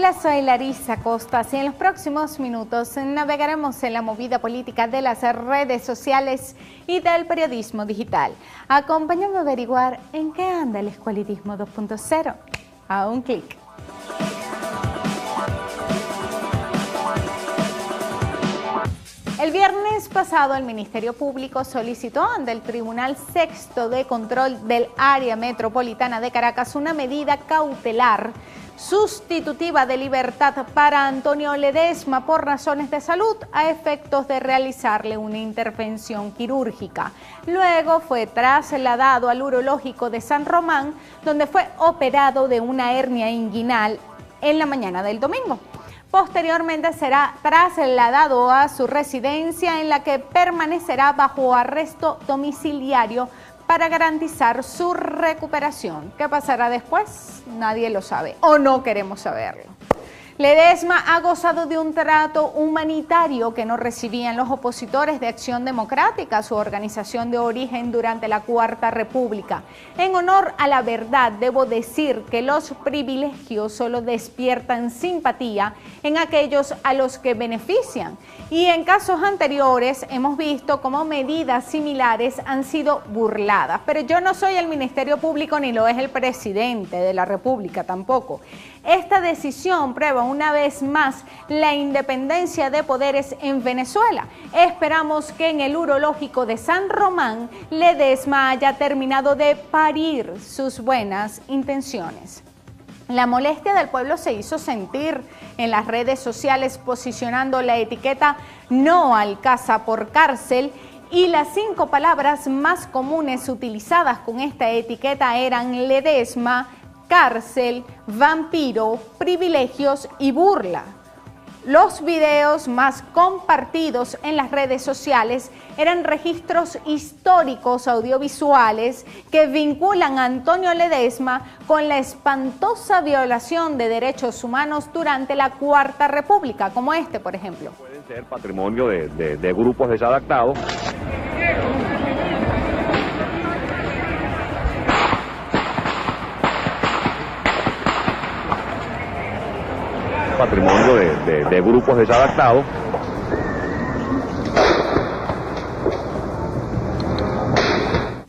Hola, soy Larissa Costa y en los próximos minutos navegaremos en la movida política de las redes sociales y del periodismo digital. Acompáñame a averiguar en qué anda el escuelitismo 2.0. A un clic. El viernes pasado el Ministerio Público solicitó ante el Tribunal Sexto de Control del Área Metropolitana de Caracas una medida cautelar sustitutiva de libertad para Antonio Ledesma por razones de salud a efectos de realizarle una intervención quirúrgica. Luego fue trasladado al urológico de San Román, donde fue operado de una hernia inguinal en la mañana del domingo. Posteriormente será trasladado a su residencia en la que permanecerá bajo arresto domiciliario para garantizar su recuperación. ¿Qué pasará después? Nadie lo sabe o no queremos saberlo. Ledesma ha gozado de un trato humanitario que no recibían los opositores de Acción Democrática, su organización de origen durante la Cuarta República. En honor a la verdad, debo decir que los privilegios solo despiertan simpatía en aquellos a los que benefician. Y en casos anteriores hemos visto cómo medidas similares han sido burladas. Pero yo no soy el Ministerio Público ni lo es el presidente de la República tampoco. Esta decisión prueba una vez más la independencia de poderes en Venezuela. Esperamos que en el urológico de San Román Ledesma haya terminado de parir sus buenas intenciones. La molestia del pueblo se hizo sentir en las redes sociales posicionando la etiqueta "No Alcaza por cárcel", y las 5 palabras más comunes utilizadas con esta etiqueta eran Ledesma, cárcel, vampiro, privilegios y burla. Los videos más compartidos en las redes sociales eran registros históricos audiovisuales que vinculan a Antonio Ledesma con la espantosa violación de derechos humanos durante la Cuarta República, como este, por ejemplo. Pueden ser patrimonio de grupos desadaptados. Patrimonio de grupos desadaptados.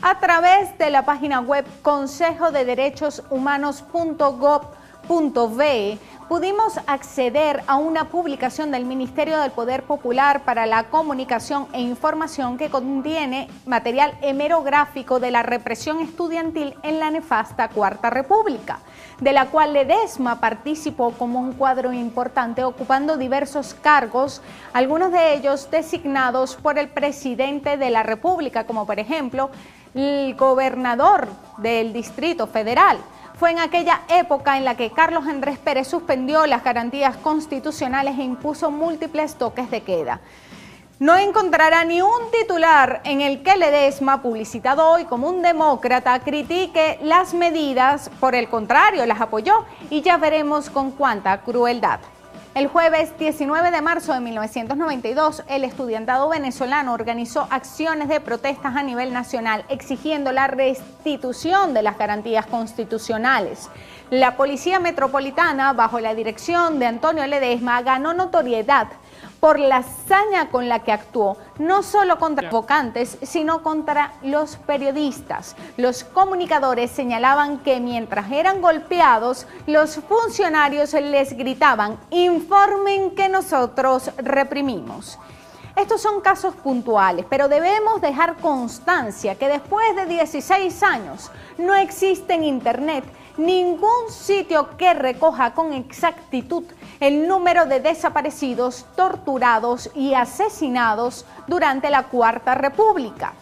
A través de la página web consejodederechoshumanos.gov.be pudimos acceder a una publicación del Ministerio del Poder Popular para la Comunicación e Información que contiene material hemerográfico de la represión estudiantil en la nefasta Cuarta República, de la cual Ledesma participó como un cuadro importante ocupando diversos cargos, algunos de ellos designados por el presidente de la República, como por ejemplo el gobernador del Distrito Federal. Fue en aquella época en la que Carlos Andrés Pérez suspendió las garantías constitucionales e impuso múltiples toques de queda. No encontrará ni un titular en el que Ledesma, publicitado hoy como un demócrata, critique las medidas, por el contrario, las apoyó y ya veremos con cuánta crueldad. El jueves 19 de marzo de 1992, el estudiantado venezolano organizó acciones de protestas a nivel nacional exigiendo la restitución de las garantías constitucionales. La Policía Metropolitana, bajo la dirección de Antonio Ledesma, ganó notoriedad por la hazaña con la que actuó, no solo contra provocantes, sino contra los periodistas. Los comunicadores señalaban que mientras eran golpeados, los funcionarios les gritaban: "Informen que nosotros reprimimos". Estos son casos puntuales, pero debemos dejar constancia que después de 16 años no existe en Internet ningún sitio que recoja con exactitud el número de desaparecidos, torturados y asesinados durante la Cuarta República.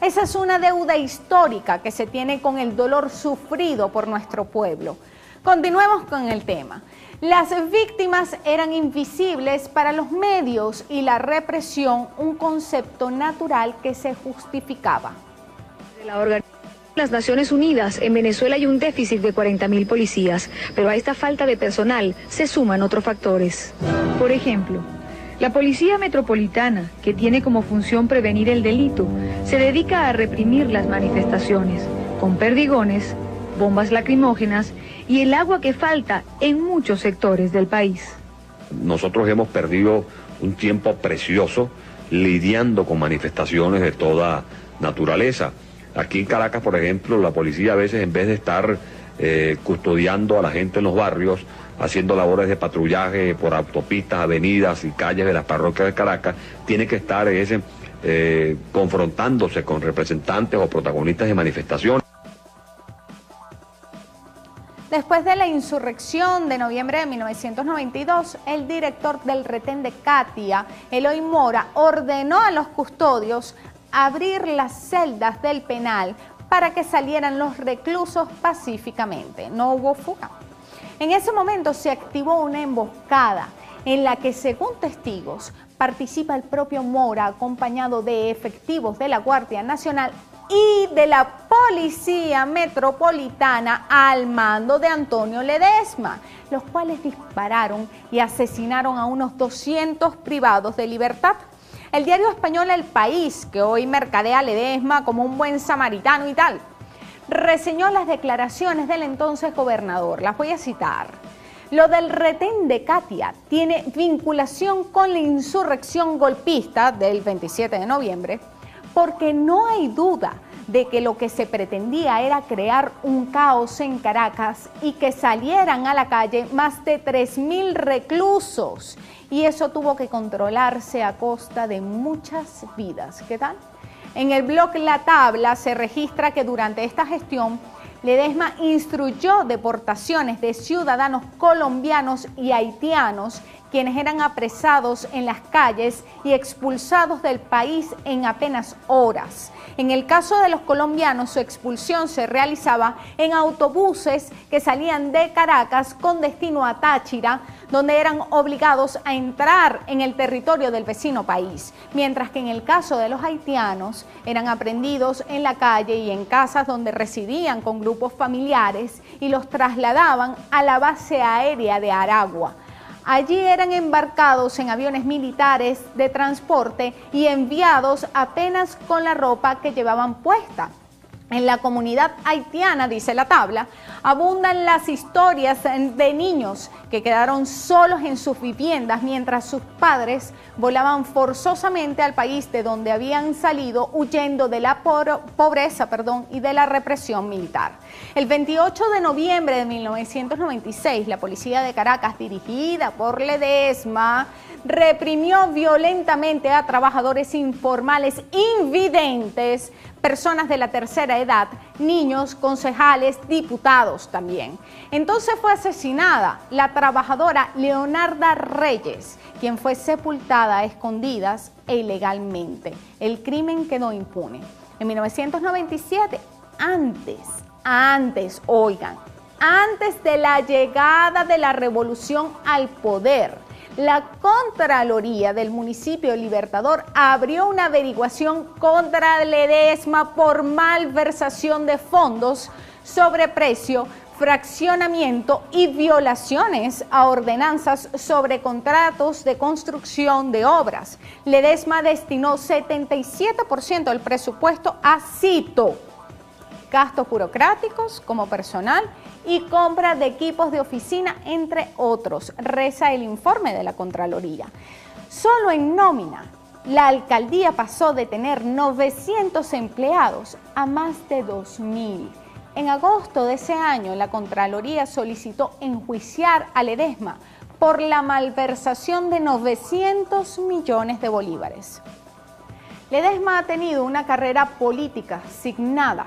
Esa es una deuda histórica que se tiene con el dolor sufrido por nuestro pueblo. Continuemos con el tema. Las víctimas eran invisibles para los medios y la represión un concepto natural que se justificaba. Las Naciones Unidas, en Venezuela hay un déficit de 40.000 policías, pero a esta falta de personal se suman otros factores. Por ejemplo, la Policía Metropolitana, que tiene como función prevenir el delito, se dedica a reprimir las manifestaciones, con perdigones bombas lacrimógenas y el agua que falta en muchos sectores del país. Nosotros hemos perdido un tiempo precioso lidiando con manifestaciones de toda naturaleza. Aquí en Caracas, por ejemplo, la policía a veces, en vez de estar custodiando a la gente en los barrios, haciendo labores de patrullaje por autopistas, avenidas y calles de las parroquias de Caracas, tiene que estar confrontándose con representantes o protagonistas de manifestaciones. Después de la insurrección de noviembre de 1992, el director del retén de Catia, Eloy Mora, ordenó a los custodios abrir las celdas del penal para que salieran los reclusos pacíficamente. No hubo fuga. En ese momento se activó una emboscada en la que, según testigos, participa el propio Mora acompañado de efectivos de la Guardia Nacional y de la Policía Metropolitana al mando de Antonio Ledesma, los cuales dispararon y asesinaron a unos 200 privados de libertad. El diario español El País, que hoy mercadea a Ledesma como un buen samaritano y tal, reseñó las declaraciones del entonces gobernador. Las voy a citar. Lo del retén de Catia tiene vinculación con la insurrección golpista del 27 de noviembre, porque no hay duda de que lo que se pretendía era crear un caos en Caracas y que salieran a la calle más de 3.000 reclusos. Y eso tuvo que controlarse a costa de muchas vidas. ¿Qué tal? En el blog La Tabla se registra que durante esta gestión Ledesma instruyó deportaciones de ciudadanos colombianos y haitianos, quienes eran apresados en las calles y expulsados del país en apenas horas. En el caso de los colombianos, su expulsión se realizaba en autobuses que salían de Caracas con destino a Táchira, donde eran obligados a entrar en el territorio del vecino país, mientras que en el caso de los haitianos eran aprehendidos en la calle y en casas donde residían con grupos familiares y los trasladaban a la base aérea de Aragua. Allí eran embarcados en aviones militares de transporte y enviados apenas con la ropa que llevaban puesta. En la comunidad haitiana, dice La Tabla, abundan las historias de niños que quedaron solos en sus viviendas mientras sus padres volaban forzosamente al país de donde habían salido huyendo de la pobreza y de la represión militar. El 28 de noviembre de 1996, la policía de Caracas, dirigida por Ledesma, reprimió violentamente a trabajadores informales invidentes, personas de la tercera edad, niños, concejales, diputados también. Entonces fue asesinada la trabajadora Leonarda Reyes, quien fue sepultada a escondidas e ilegalmente. El crimen quedó impune. En 1997, antes de la llegada de la revolución al poder, la Contraloría del municipio Libertador abrió una averiguación contra Ledesma por malversación de fondos, sobreprecio, fraccionamiento y violaciones a ordenanzas sobre contratos de construcción de obras. Ledesma destinó 77% del presupuesto a, cito, gastos burocráticos como personal y compra de equipos de oficina, entre otros, reza el informe de la Contraloría. Solo en nómina, la alcaldía pasó de tener 900 empleados a más de 2.000. En agosto de ese año, la Contraloría solicitó enjuiciar a Ledesma por la malversación de 900 millones de bolívares. Ledesma ha tenido una carrera política signada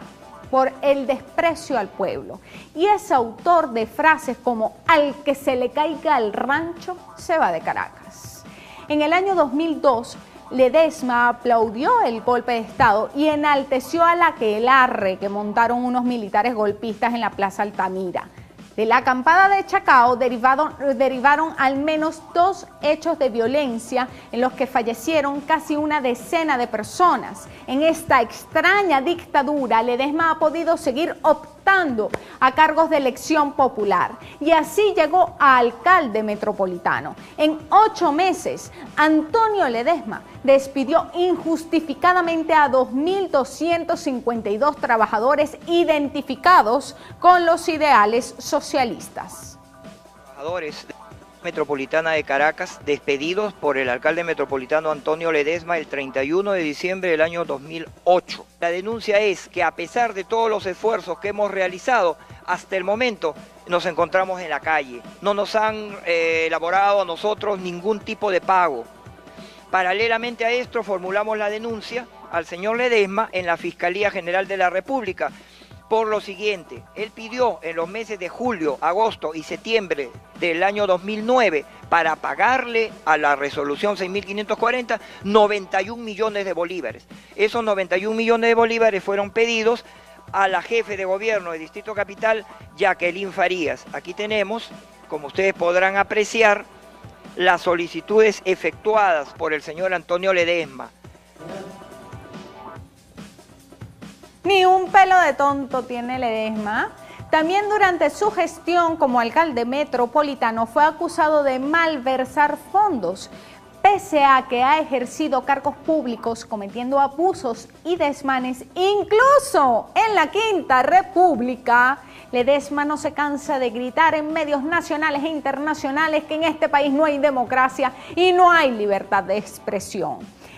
por el desprecio al pueblo y es autor de frases como "al que se le caiga el rancho se va de Caracas". En el año 2002, Ledesma aplaudió el golpe de Estado y enalteció al aquelarre que montaron unos militares golpistas en la Plaza Altamira. De la acampada de Chacao derivaron al menos 2 hechos de violencia en los que fallecieron casi una decena de personas. En esta extraña dictadura, Ledesma ha podido seguir optando optando a cargos de elección popular y así llegó a alcalde metropolitano. En 8 meses, Antonio Ledesma despidió injustificadamente a 2.252 trabajadores identificados con los ideales socialistas. Trabajadores metropolitana de Caracas despedidos por el alcalde metropolitano Antonio Ledesma el 31 de diciembre del año 2008. La denuncia es que a pesar de todos los esfuerzos que hemos realizado hasta el momento, nos encontramos en la calle. No nos han elaborado a nosotros ningún tipo de pago. Paralelamente a esto formulamos la denuncia al señor Ledesma en la Fiscalía General de la República por lo siguiente: él pidió en los meses de julio, agosto y septiembre del año 2009 para pagarle a la resolución 6.540 91 millones de bolívares. Esos 91 millones de bolívares fueron pedidos a la jefe de gobierno de Distrito Capital, Jacqueline Farías. Aquí tenemos, como ustedes podrán apreciar, las solicitudes efectuadas por el señor Antonio Ledesma. Ni un pelo de tonto tiene Ledesma. También durante su gestión como alcalde metropolitano fue acusado de malversar fondos, pese a que ha ejercido cargos públicos cometiendo abusos y desmanes, incluso en la Quinta República. Ledesma no se cansa de gritar en medios nacionales e internacionales que en este país no hay democracia y no hay libertad de expresión.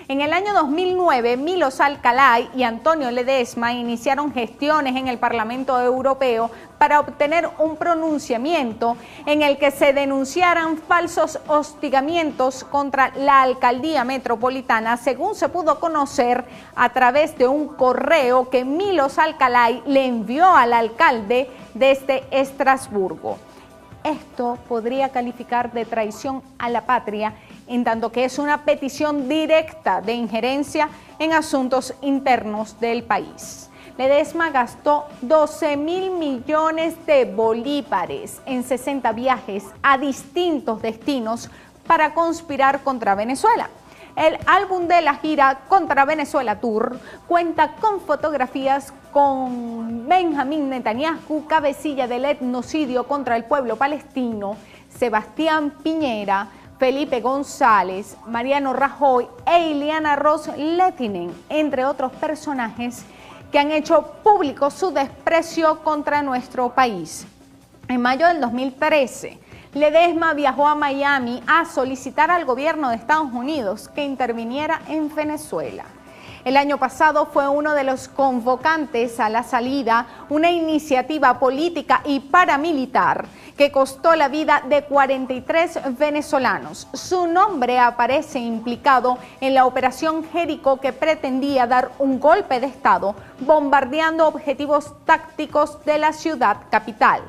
En el año 2009, Milos Alcalay y Antonio Ledesma iniciaron gestiones en el Parlamento Europeo para obtener un pronunciamiento en el que se denunciaran falsos hostigamientos contra la alcaldía metropolitana, según se pudo conocer a través de un correo que Milos Alcalay le envió al alcalde desde Estrasburgo. Esto podría calificar de traición a la patria, en tanto que es una petición directa de injerencia en asuntos internos del país. Ledesma gastó 12.000 millones de bolívares en 60 viajes a distintos destinos para conspirar contra Venezuela. El álbum de la gira Contra Venezuela Tour cuenta con fotografías con Benjamín Netanyahu, cabecilla del etnocidio contra el pueblo palestino, Sebastián Piñera, Felipe González, Mariano Rajoy e Ileana Ros-Lehtinen, entre otros personajes que han hecho público su desprecio contra nuestro país. En mayo del 2013, Ledesma viajó a Miami a solicitar al gobierno de Estados Unidos que interviniera en Venezuela. El año pasado fue uno de los convocantes a la salida, una iniciativa política y paramilitar que costó la vida de 43 venezolanos. Su nombre aparece implicado en la operación Jericó, que pretendía dar un golpe de Estado bombardeando objetivos tácticos de la ciudad capital,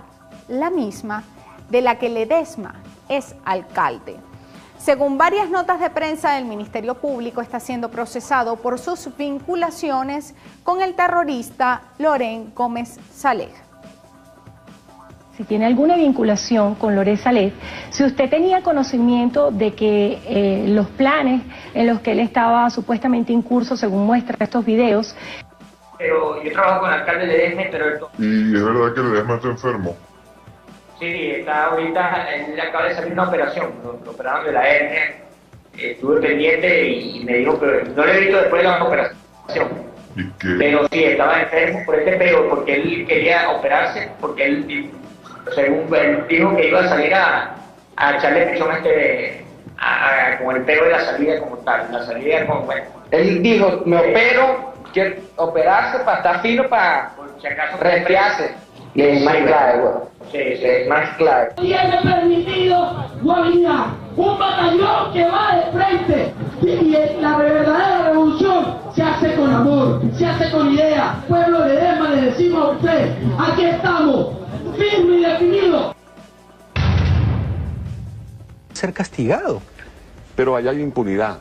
la misma de la que Ledesma es alcalde. Según varias notas de prensa, el Ministerio Público está siendo procesado por sus vinculaciones con el terrorista Loren Gómez Saleh. Si tiene alguna vinculación con Loren Saleh, si usted tenía conocimiento de que los planes en los que él estaba supuestamente incurso, según muestran estos videos. Pero yo trabajo con el alcalde Ledesma, pero... ¿Y es verdad que Ledesma está enfermo? Sí, está ahorita, él acaba de salir una operación, lo operaron de la hernia, estuve pendiente y me dijo que no le he visto después de la operación. ¿Y qué? Pero sí, estaba enfermo por este peo, porque él quería operarse, porque él, según él dijo que iba a salir a echarle presión con el peo de la salida como tal, la salida como, bueno. Él dijo, me opero, quiero operarse para estar fino, para si acaso resfriarse. Y es más clave, güey. Sí, es más clave. Tiene permitido Guavirá, un batallón que va de frente. Y la verdadera revolución se hace con amor, se hace con idea. Pueblo de Ledesma, le decimos a usted, aquí estamos, firme y definido. Ser castigado. Pero allá hay impunidad.